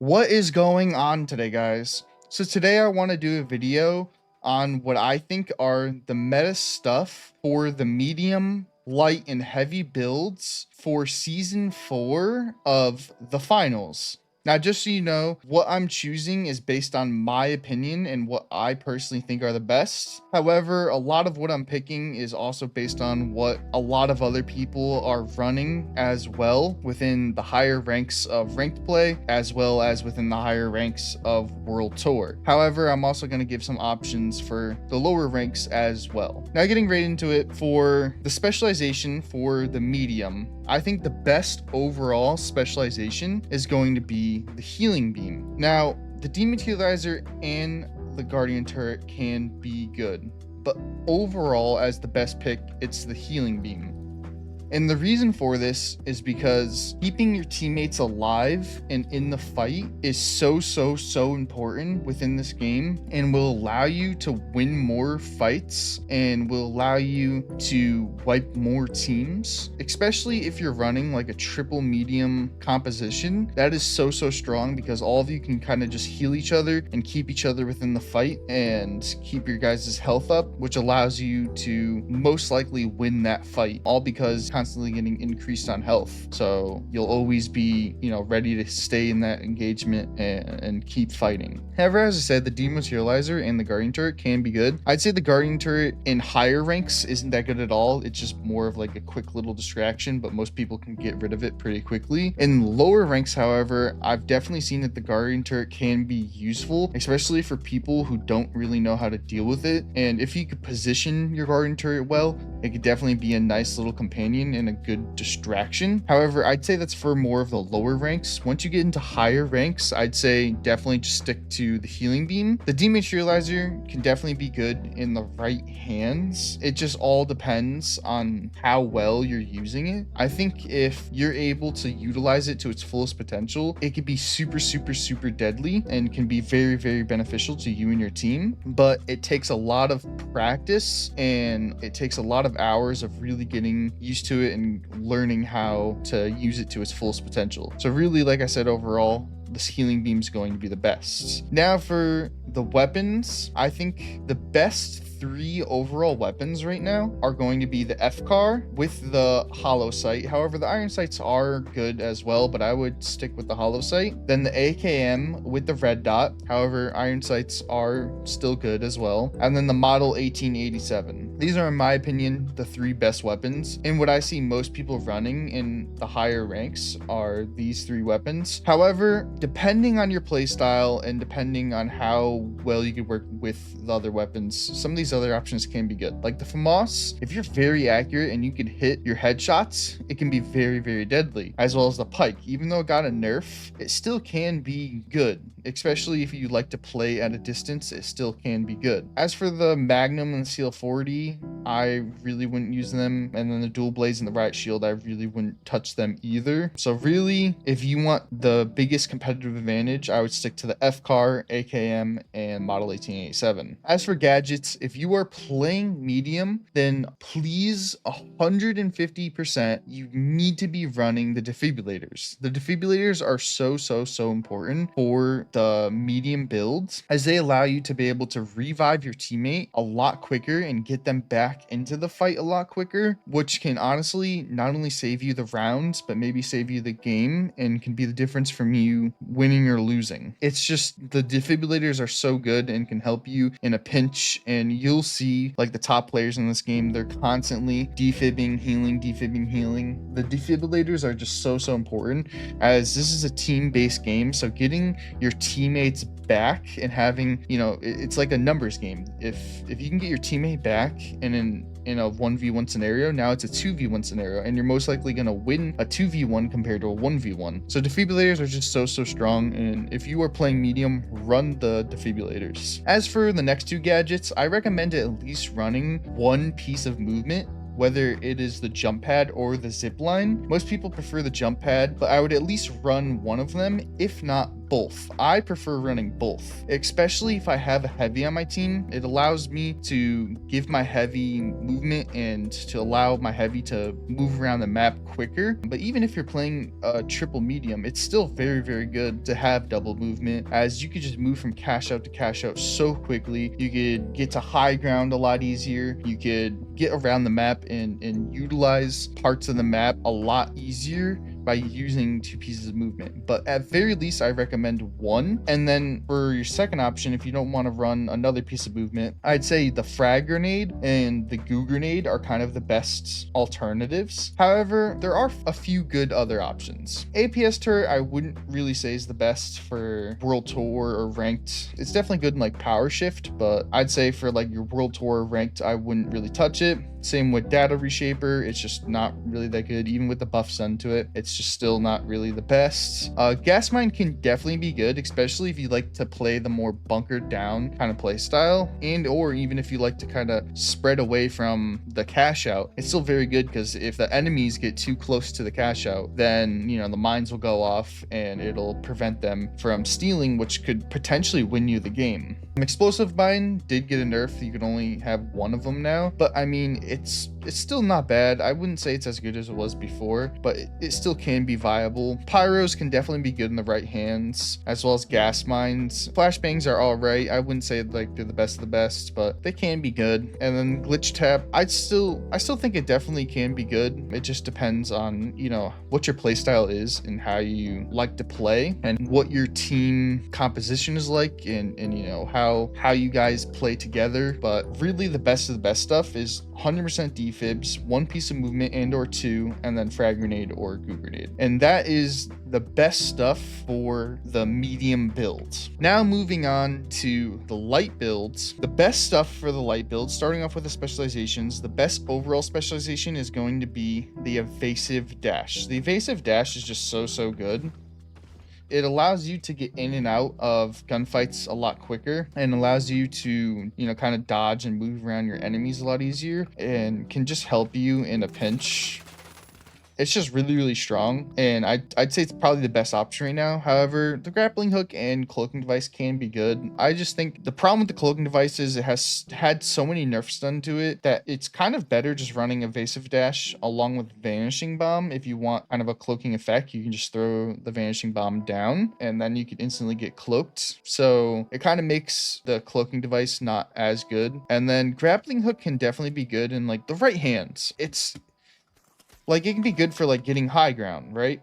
What is going on today, guys? So today I want to do a video on what I think are the meta stuff for the medium, light, and heavy builds for season 4 of the finals. Now, just so you know, what I'm choosing is based on my opinion and what I personally think are the best. However, a lot of what I'm picking is also based on what a lot of other people are running as well within the higher ranks of ranked play, as well as within the higher ranks of World Tour. However, I'm also going to give some options for the lower ranks as well. Now, getting right into it, for the specialization for the medium, I think the best overall specialization is going to be the healing beam. Now, the dematerializer and the guardian turret can be good, but overall, as the best pick, it's the healing beam. And the reason for this is because keeping your teammates alive and in the fight is so important within this game, and will allow you to win more fights and will allow you to wipe more teams, especially if you're running like a triple medium composition. That is so strong because all of you can kind of just heal each other and keep each other within the fight and keep your guys' health up, which allows you to most likely win that fight, all because constantly getting increased on health. So you'll always be, ready to stay in that engagement and keep fighting. However, as I said, the dematerializer and the guardian turret can be good. I'd say the guardian turret in higher ranks isn't that good at all. It's just more of like a quick little distraction, but most people can get rid of it pretty quickly. In lower ranks, however, I've definitely seen that the guardian turret can be useful, especially for people who don't really know how to deal with it. And if you could position your guardian turret well, it could definitely be a nice little companion and a good distraction. However, I'd say that's for more of the lower ranks. Once you get into higher ranks, I'd say definitely just stick to the healing beam. The dematerializer can definitely be good in the right hands. It just all depends on how well you're using it. I think if you're able to utilize it to its fullest potential, it could be super deadly and can be very beneficial to you and your team. But it takes a lot of practice and it takes a lot of hours of really getting used to it and learning how to use it to its fullest potential. So really, like I said, overall, this healing beam is going to be the best. Now for the weapons, I think the best 3 overall weapons right now are going to be the FCAR with the hollow sight. However, the iron sights are good as well, but I would stick with the hollow sight. Then the AKM with the red dot. However, iron sights are still good as well. And then the model 1887. These are, in my opinion, the 3 best weapons. And what I see most people running in the higher ranks are these 3 weapons. However, depending on your playstyle and depending on how well you can work with the other weapons, some of these other options can be good. Like the FAMAS, if you're very accurate and you can hit your headshots, it can be very deadly, as well as the pike. Even though it got a nerf, it still can be good, especially if you like to play at a distance. It still can be good. As for the Magnum and the CL40, I really wouldn't use them, and then the dual blades and the riot shield, I really wouldn't touch them either. So really, if you want the biggest competitive advantage, I would stick to the FCAR, AKM, and model 1887. As for gadgets, if you are playing medium, then please 150% you need to be running the defibrillators. The defibrillators are so important for the medium builds, as they allow you to be able to revive your teammate a lot quicker and get them back into the fight a lot quicker, which can honestly not only save you the rounds, but maybe save you the game and can be the difference from you winning or losing. It's just the defibrillators are so good and can help you in a pinch, and you'll see like the top players in this game, they're constantly defibbing, healing. The defibrillators are just so important, as this is a team-based game, so getting your teammates back and having, it's like a numbers game. If you can get your teammate back and in a 1v1 scenario, now it's a 2v1 scenario, and you're most likely going to win a 2v1 compared to a 1v1. So defibrillators are just so strong, and if you are playing medium, run the defibrillators. As for the next 2 gadgets, I recommend at least running 1 piece of movement, whether it is the jump pad or the zip line. Most people prefer the jump pad, but I would at least run one of them, if not both. I prefer running both, especially if I have a heavy on my team. It allows me to give my heavy movement and to allow my heavy to move around the map quicker. But even if you're playing a triple medium, it's still very, very good to have double movement, as you could just move from cash out to cash out so quickly. You could get to high ground a lot easier. You could get around the map and utilize parts of the map a lot easier by using 2 pieces of movement. But at very least, I recommend 1. And then for your second option, if you don't want to run another piece of movement, I'd say the frag grenade and the goo grenade are kind of the best alternatives. However, there are a few good other options. APS turret, I wouldn't really say is the best for World Tour or ranked. It's definitely good in like power shift, but I'd say for like your World Tour ranked, I wouldn't really touch it. Same with data reshaper, it's just not really that good. Even with the buffs done to it, it's just still not really the best. Gas mine can definitely be good, especially if you like to play the more bunkered down kind of play style, and or even if you like to kind of spread away from the cash out. It's still very good because if the enemies get too close to the cash out, then you know the mines will go off and it'll prevent them from stealing, which could potentially win you the game. Explosive mine did get a nerf. You can only have 1 of them now, but I mean it's still not bad. I wouldn't say it's as good as it was before, but it still can be viable. Pyros can definitely be good in the right hands, as well as gas mines. Flashbangs are all right. I wouldn't say like they're the best of the best, but they can be good. And then glitch tap, I still think it definitely can be good. It just depends on, you know, what your playstyle is and how you like to play and what your team composition is like, and you know how you guys play together. But really the best of the best stuff is 100% defibs, 1 piece of movement and or 2, and then frag grenade or goo grenade. And that is the best stuff for the medium builds. Now moving on to the light builds. The best stuff for the light builds, starting off with the specializations, the best overall specialization is going to be the evasive dash. The evasive dash is just so good. It allows you to get in and out of gunfights a lot quicker and allows you to, you know, kind of dodge and move around your enemies a lot easier and can just help you in a pinch. It's just really strong, and I'd say it's probably the best option right now. However, the grappling hook and cloaking device can be good. I just think the problem with the cloaking device is it has had so many nerfs done to it that it's kind of better just running evasive dash along with vanishing bomb. If you want kind of a cloaking effect, you can just throw the vanishing bomb down and then you can instantly get cloaked. So it kind of makes the cloaking device not as good. And then grappling hook can definitely be good in like the right hands. It's like, it can be good for like getting high ground, right?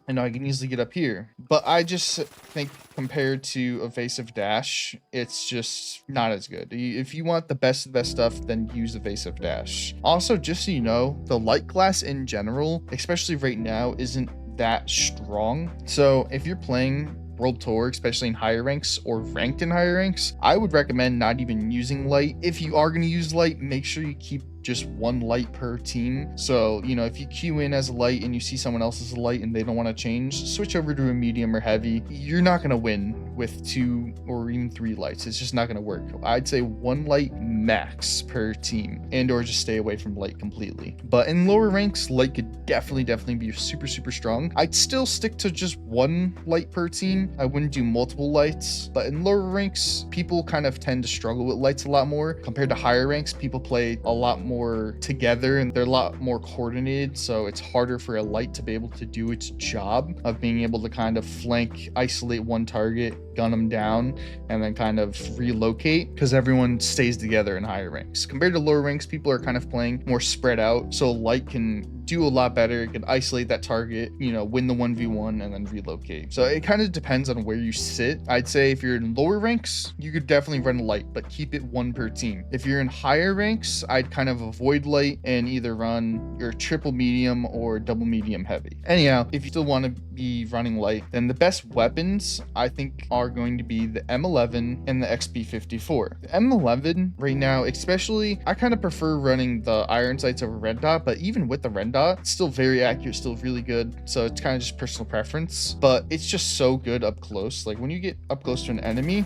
And I can easily get up here. But I just think compared to evasive dash, it's just not as good. If you want the best of the best stuff, then use evasive dash. Also, just so you know, the light class in general, especially right now, isn't that strong. So if you're playing World Tour, especially in higher ranks or ranked in higher ranks, I would recommend not even using light. If you are going to use light, make sure you keep just 1 light per team. So, you know, if you queue in as a light and you see someone else as a light and they don't want to change, switch over to a medium or heavy. You're not going to win with 2 or even 3 lights. It's just not going to work. I'd say 1 light max per team, and or just stay away from light completely. But in lower ranks, light could definitely be super strong. I'd still stick to just 1 light per team. I wouldn't do multiple lights. But in lower ranks, people kind of tend to struggle with lights a lot more compared to higher ranks. People play a lot more together and they're a lot more coordinated, so it's harder for a light to be able to do its job of being able to kind of flank, isolate 1 target, gun them down, and then kind of relocate, because everyone stays together in higher ranks. Compared to lower ranks, people are kind of playing more spread out, so light can do a lot better. It can isolate that target, you know, win the 1v1 and then relocate. So it kind of depends on where you sit. I'd say if you're in lower ranks, you could definitely run light, but keep it 1 per team. If you're in higher ranks, I'd kind of avoid light and either run your triple medium or double medium heavy. Anyhow, if you still want to be running light, then the best weapons I think are going to be the M11 and the XP54. The M11 right now, especially, I kind of prefer running the iron sights over red dot, but even with the red dot, it's still very accurate, still really good. So it's kind of just personal preference, but it's just so good up close. Like when you get up close to an enemy,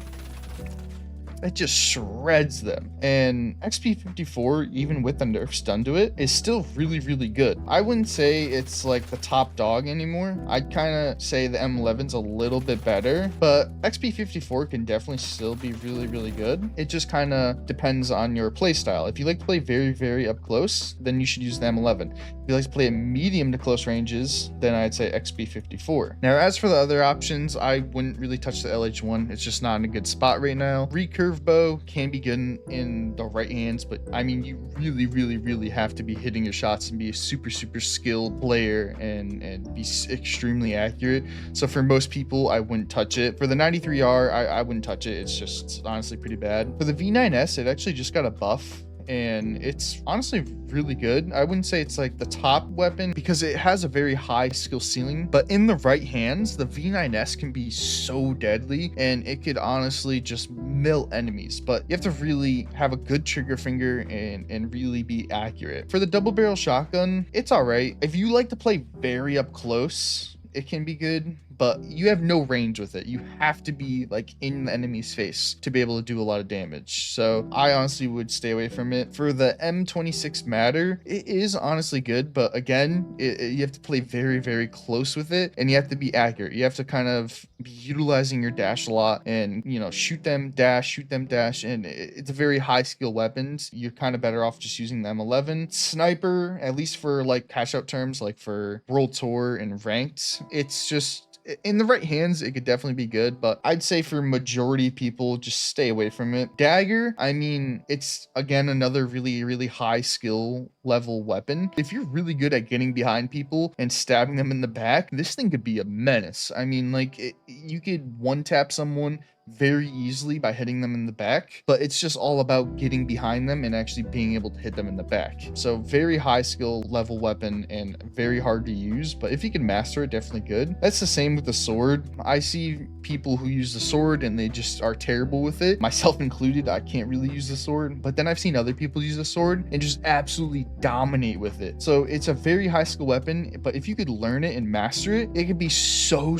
it just shreds them. And XP54, even with the nerfs done to it, is still really, really good. I wouldn't say it's like the top dog anymore. I'd kind of say the M11's a little bit better, but XP54 can definitely still be really, really good. It just kind of depends on your play style. If you like to play very, very up close, then you should use the M11. If you like to play at medium to close ranges, then I'd say XP54. Now, as for the other options, I wouldn't really touch the LH1. It's just not in a good spot right now. Recurve bow can be good in the right hands, but I mean, you really, really, really have to be hitting your shots and be a super, super skilled player and be extremely accurate. So for most people, I wouldn't touch it. For the 93R, I wouldn't touch it. It's honestly pretty bad. For the V9S, it actually just got a buff, and it's honestly really good. I wouldn't say it's like the top weapon because it has a very high skill ceiling, but in the right hands, the V9S can be so deadly and it could honestly just mill enemies, but you have to really have a good trigger finger and really be accurate. For the double barrel shotgun, it's all right. If you like to play very up close, it can be good, but you have no range with it. You have to be like in the enemy's face to be able to do a lot of damage. So I honestly would stay away from it. For the M26 Matter, it is honestly good, but again, you have to play very, very close with it, and you have to be accurate. You have to kind of be utilizing your dash a lot and, you know, shoot them, dash, and it's a very high skill weapons. You're kind of better off just using the M11. Sniper, at least for like cash out terms, like for World Tour and ranked, it's just, in the right hands, it could definitely be good, but I'd say for majority of people, just stay away from it. Dagger, I mean, it's again another really, really high skill level weapon. If you're really good at getting behind people and stabbing them in the back, this thing could be a menace. I mean, like, you could one tap someone very easily by hitting them in the back, but it's just all about getting behind them and actually being able to hit them in the back. So very high skill level weapon and very hard to use, but if you can master it, definitely good. That's the same with the sword. I see people who use the sword and they just are terrible with it, myself included. I can't really use the sword, but then I've seen other people use the sword and just absolutely dominate with it. So it's a very high skill weapon, but if you could learn it and master it, it could be so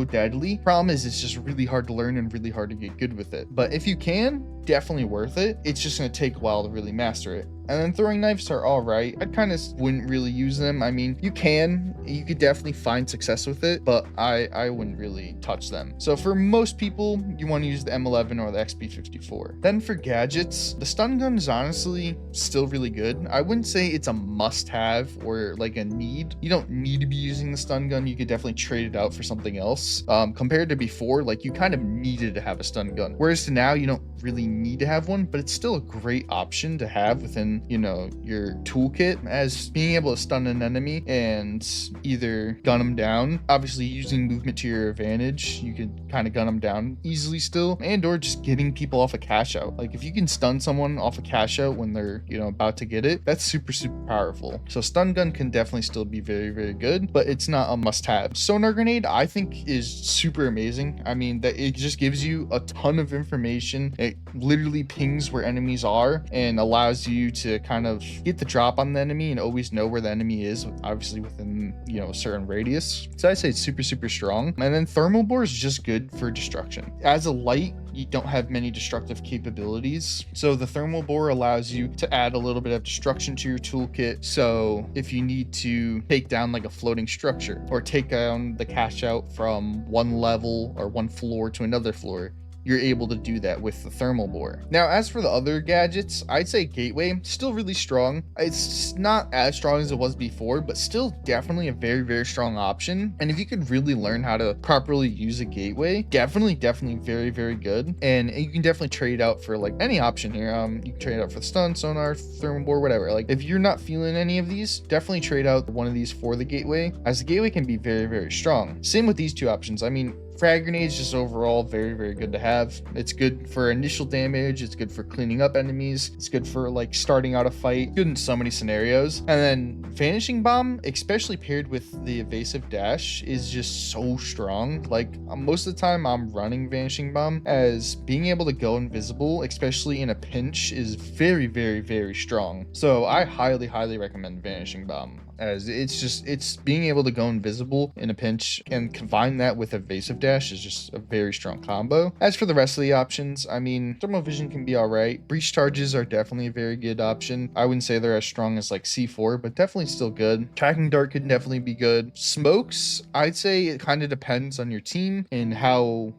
deadly. Problem is, it's just really hard to learn and really hard to get good with it, but if you can, definitely worth it. It's just going to take a while to really master it. And then throwing knives are all right. I kind of wouldn't really use them. I mean, you could definitely find success with it, but I wouldn't really touch them. So for most people, you want to use the M11 or the XP54. Then for gadgets, the stun gun is honestly still really good. I wouldn't say it's a must-have or like a need. You don't need to be using the stun gun. You could definitely trade it out for something else. Compared to before, like, you kind of needed to have a stun gun, whereas to now, you don't really need to have one, but it's still a great option to have within, you know, your toolkit, as being able to stun an enemy and either gun them down. Obviously, using movement to your advantage, you can kind of gun them down easily still, and or just getting people off a cash out. Like, if you can stun someone off a cash out when they're, you know, about to get it, that's super powerful. So stun gun can definitely still be very good, but it's not a must-have. Sonar grenade, I think, is super amazing. I mean, that it just gives you a ton of information. It literally pings where enemies are and allows you to kind of get the drop on the enemy and always know where the enemy is, obviously within, you know, a certain radius. So I say it's super strong. And then thermal bore is just good for destruction. As a light, you don't have many destructive capabilities, so the thermal bore allows you to add a little bit of destruction to your toolkit. So if you need to take down like a floating structure or take down the cash out from one level or one floor to another floor, you're able to do that with the thermal bore. Now, as for the other gadgets, I'd say gateway, still really strong. It's not as strong as it was before, but still definitely a very strong option. And if you could really learn how to properly use a gateway, definitely very good. And you can definitely trade out for like any option here. You can trade out for the stun, sonar, thermal bore, whatever. Like, if you're not feeling any of these, definitely trade out one of these for the gateway, as the gateway can be very strong. Same with these two options. I mean, frag grenades just overall very good to have. It's good for initial damage, it's good for cleaning up enemies, it's good for like starting out a fight, good in so many scenarios. And then vanishing bomb, especially paired with the evasive dash, is just so strong. Like, most of the time I'm running vanishing bomb, as being able to go invisible, especially in a pinch, is very strong. So I highly recommend vanishing bomb. as it's being able to go invisible in a pinch and combine that with evasive dash is just a very strong combo. As for the rest of the options, I mean, thermal vision can be all right. Breach charges are definitely a very good option. I wouldn't say they're as strong as like C4, but definitely still good. Tracking dart could definitely be good. Smokes, I'd say it kind of depends on your team and how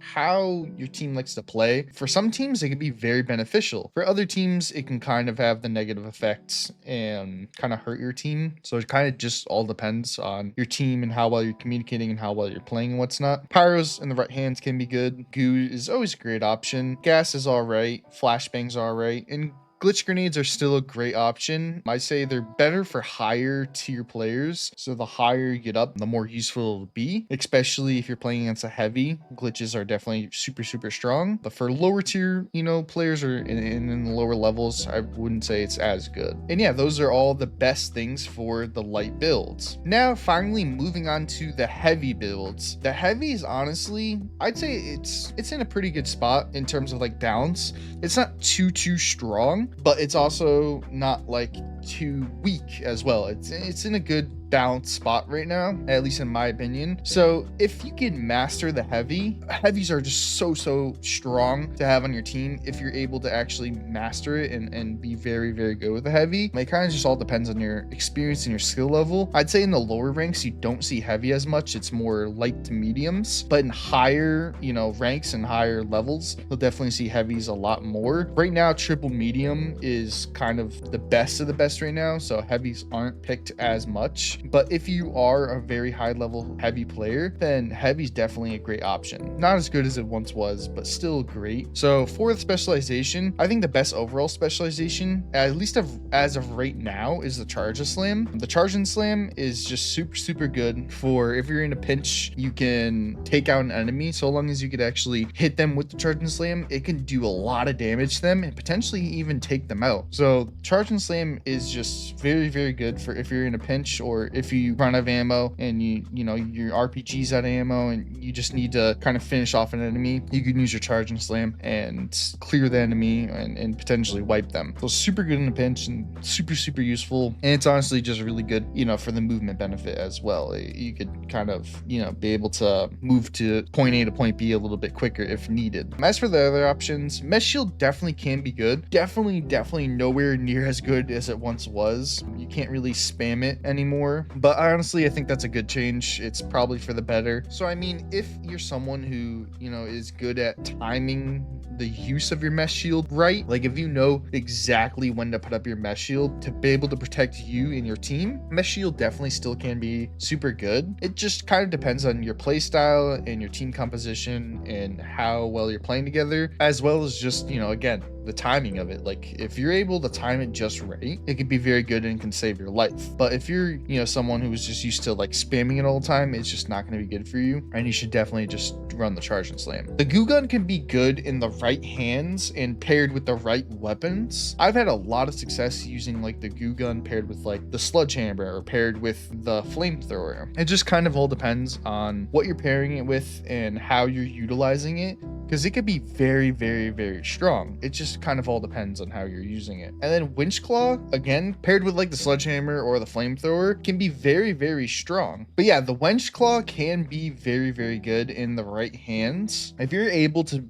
your team likes to play. For some teams, it can be very beneficial. For other teams, it can kind of have the negative effects and kind of hurt your team. So it kind of just all depends on your team and how well you're communicating and how well you're playing and what's not. Pyros in the right hands can be good. Goo is always a great option. Gas is all right. Flashbangs are all right. And glitch grenades are still a great option. I say they're better for higher tier players. So the higher you get up, the more useful it'll be, especially if you're playing against a heavy. Glitches are definitely super, super strong. But for lower tier, players or in the lower levels, I wouldn't say it's as good. And yeah, those are all the best things for the light builds. Now, finally moving on to the heavy builds. The heavies, honestly, I'd say it's in a pretty good spot in terms of like balance. It's not too strong, but it's also not like too weak as well. It's in a good balanced spot right now, at least in my opinion. So if you can master the heavies are just so strong to have on your team if you're able to actually master it and be very, very good with the heavy. It kind of just all depends on your experience and your skill level. I'd say in the lower ranks, you don't see heavy as much. It's more light to mediums, but in higher, ranks and higher levels, you'll definitely see heavies a lot more. Right now, triple medium is kind of the best of the best right now. So heavies aren't picked as much. But if you are a very high level heavy player, then heavy's definitely a great option. Not as good as it once was, but still great. So for the specialization, I think the best overall specialization, at least as of right now, is the charge and slam. The charge and slam is just super good for if you're in a pinch, you can take out an enemy. So long as you could actually hit them with the charge and slam, it can do a lot of damage to them and potentially even take them out. So charge and slam is just very, very good for if you're in a pinch or if you run out of ammo and your RPG's out of ammo and you just need to kind of finish off an enemy, you can use your charge and slam and clear the enemy and potentially wipe them. So super good in a pinch and super useful. And it's honestly just really good, for the movement benefit as well. You could kind of, be able to move to point A to point B a little bit quicker if needed. As for the other options, mesh shield definitely can be good. Definitely nowhere near as good as it once was. You can't really spam it anymore. But honestly, I think that's a good change. It's probably for the better. So I mean, if you're someone who, is good at timing the use of your mesh shield right, like if you know exactly when to put up your mesh shield to be able to protect you and your team, mesh shield definitely still can be super good. It just kind of depends on your play style and your team composition and how well you're playing together, as well as just, again, the timing of it. Like if you're able to time it just right, it can be very good and can save your life. But if you're, someone who is just used to like spamming it all the time, it's just not going to be good for you. And you should definitely just run the charge and slam. The goo gun can be good in the right hands and paired with the right weapons. I've had a lot of success using like the goo gun paired with like the sledgehammer or paired with the flamethrower. It just kind of all depends on what you're pairing it with and how you're utilizing it, because it could be very, very, very strong. It just kind of all depends on how you're using it. And then winch claw, again, paired with like the sledgehammer or the flamethrower, can be very, very strong. But yeah, the winch claw can be very, very good in the right hands. If you're able to,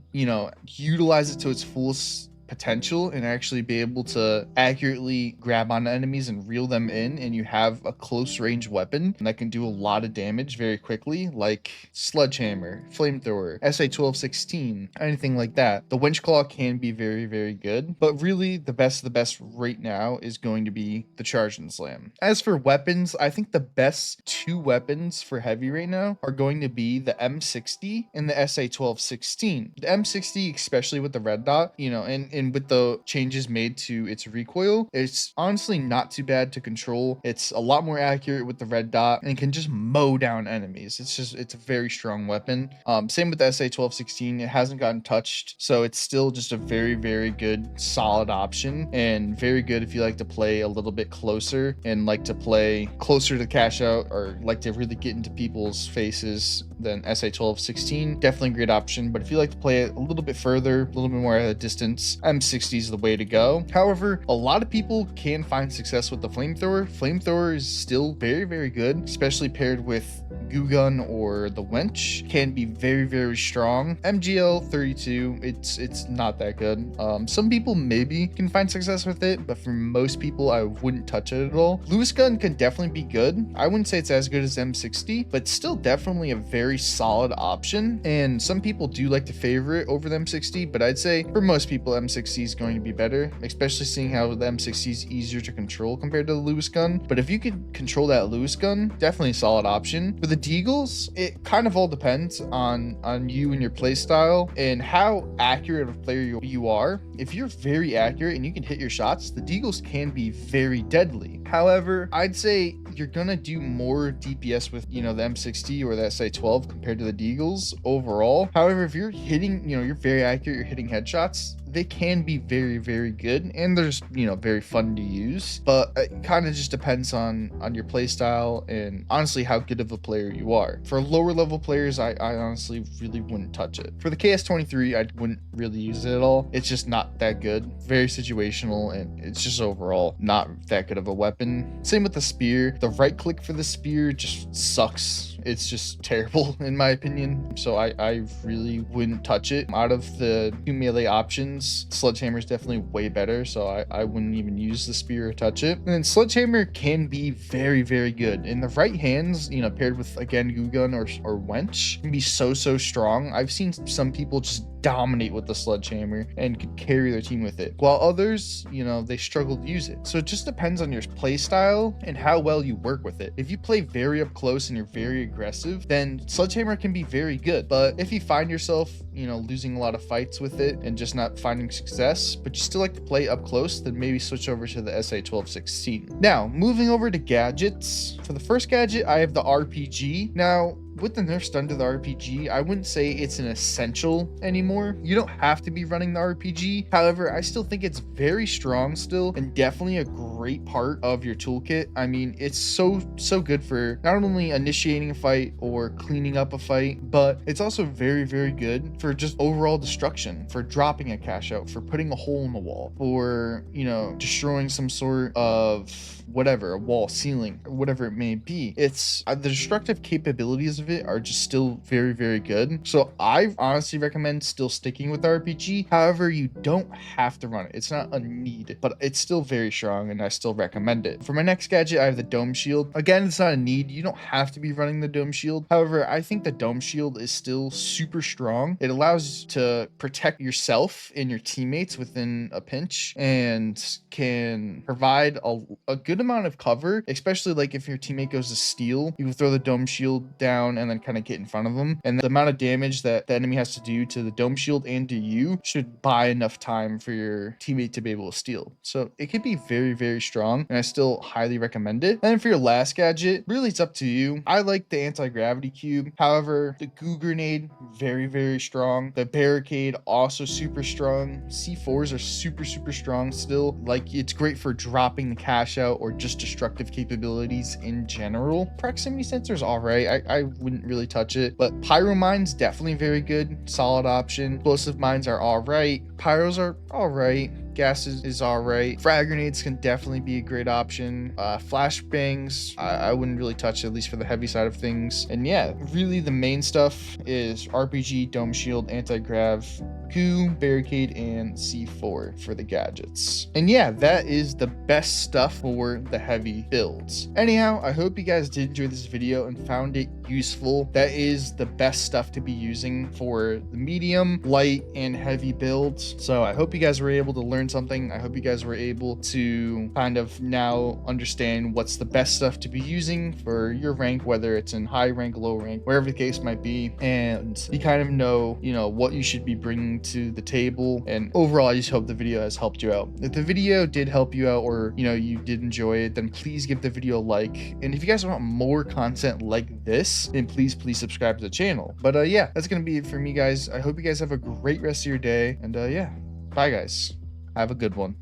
utilize it to its fullest potential and actually be able to accurately grab on enemies and reel them in, and you have a close range weapon that can do a lot of damage very quickly, like sledgehammer, flamethrower, SA-1216, anything like that, the winch claw can be very, very good. But really the best of the best right now is going to be the charge and slam. As for weapons, I think the best two weapons for heavy right now are going to be the M60 and the SA-1216. The M60, especially with the red dot, and with the changes made to its recoil, it's honestly not too bad to control. It's a lot more accurate with the red dot and can just mow down enemies. It's a very strong weapon. Same with the SA-1216. It hasn't gotten touched, so it's still just a very, very good, solid option, and very good if you like to play a little bit closer and like to play closer to cash out or like to really get into people's faces. Then SA-1216, definitely a great option. But if you like to play it a little bit further, a little bit more at a distance, M60 is the way to go. However, a lot of people can find success with the flamethrower. Flamethrower is still very, very good, especially paired with goo gun or the wench. Can be very, very strong. MGL 32, it's not that good. Some people maybe can find success with it, but for most people, I wouldn't touch it at all. Lewis gun can definitely be good. I wouldn't say it's as good as M60, but still definitely a very solid option. And some people do like to favor it over the M60, but I'd say for most people, M60 is going to be better, especially seeing how the M60 is easier to control compared to the Lewis gun. But if you could control that Lewis gun, definitely a solid option. For the Deagles, it kind of all depends on you and your play style and how accurate of a player you are. If you're very accurate and you can hit your shots, the Deagles can be very deadly. However, I'd say you're gonna do more DPS with, you know, the M60 or the SI12 compared to the Deagles overall. However, if you're hitting, you know, you're very accurate, you're hitting headshots, they can be very, very good, and they're just, you know, very fun to use. But it kind of just depends on your play style and honestly how good of a player you are. For lower level players, I honestly really wouldn't touch it. For the KS23, I wouldn't really use it at all. It's just not that good. Very situational, and it's just overall not that good of a weapon. Same with the spear. The right click for the spear just sucks. It's just terrible in my opinion. So I really wouldn't touch it. Out of the two melee options, Sledgehammer is definitely way better. So I wouldn't even use the spear or touch it. And then Sledgehammer can be very, very good. In the right hands, you know, paired with, again, goo gun or wench, can be so strong. I've seen some people just dominate with the Sledgehammer and could carry their team with it, while others, you know, they struggle to use it. So it just depends on your play style and how well you work with it. If you play very up close and you're very aggressive, then Sledgehammer can be very good. But if you find yourself, you know, losing a lot of fights with it and just not finding success, but you still like to play up close, then maybe switch over to the SA1216. Now, moving over to gadgets. For the first gadget, I have the RPG. Now, with the nerfs done to the RPG, I wouldn't say it's an essential anymore. You don't have to be running the RPG. However, I still think it's very strong still and definitely a great part of your toolkit. I mean, it's so good for not only initiating a fight or cleaning up a fight, but it's also very, very good for just overall destruction, for dropping a cash out, for putting a hole in the wall, for, you know, destroying some sort of whatever, a wall, ceiling, whatever it may be. It's the destructive capabilities of it are just still very, very good. So I honestly recommend still sticking with the RPG. However, you don't have to run it. It's not a need, but it's still very strong and I still recommend it. For my next gadget, I have the Dome Shield. Again, it's not a need. You don't have to be running the Dome Shield. However, I think the Dome Shield is still super strong. It allows you to protect yourself and your teammates within a pinch and can provide a good amount of cover, especially like if your teammate goes to steal, you can throw the Dome Shield down and then kind of get in front of them. And the amount of damage that the enemy has to do to the Dome Shield and to you should buy enough time for your teammate to be able to steal. So it could be very, very strong, and I still highly recommend it. And then for your last gadget, really it's up to you. I like the anti-gravity cube. However, the goo grenade, very, very strong. The barricade, also super strong. C4s are super strong still. Like, it's great for dropping the cash out or just destructive capabilities in general. Proximity sensor's all right. I wouldn't really touch it, but pyro mines definitely very good, solid option. Explosive mines are all right. Pyros are all right. Gas is all right. Frag grenades can definitely be a great option. Flashbangs, I wouldn't really touch it, at least for the heavy side of things. And yeah, really the main stuff is RPG, Dome Shield, anti-grav, goo, barricade, and C4 for the gadgets. And yeah, that is the best stuff for the heavy builds. Anyhow, I hope you guys did enjoy this video and found it useful. That is the best stuff to be using for the medium, light, and heavy builds. So I hope you guys were able to learn something. I hope you guys were able to kind of now understand what's the best stuff to be using for your rank, whether it's in high rank, low rank, wherever the case might be, and you kind of know, you know, what you should be bringing to the table. And overall, I just hope the video has helped you out. If the video did help you out, or, you know, you did enjoy it, then please give the video a like. And if you guys want more content like this, then please subscribe to the channel. But yeah, that's gonna be it for me, guys. I hope you guys have a great rest of your day, and yeah, bye guys. Have a good one.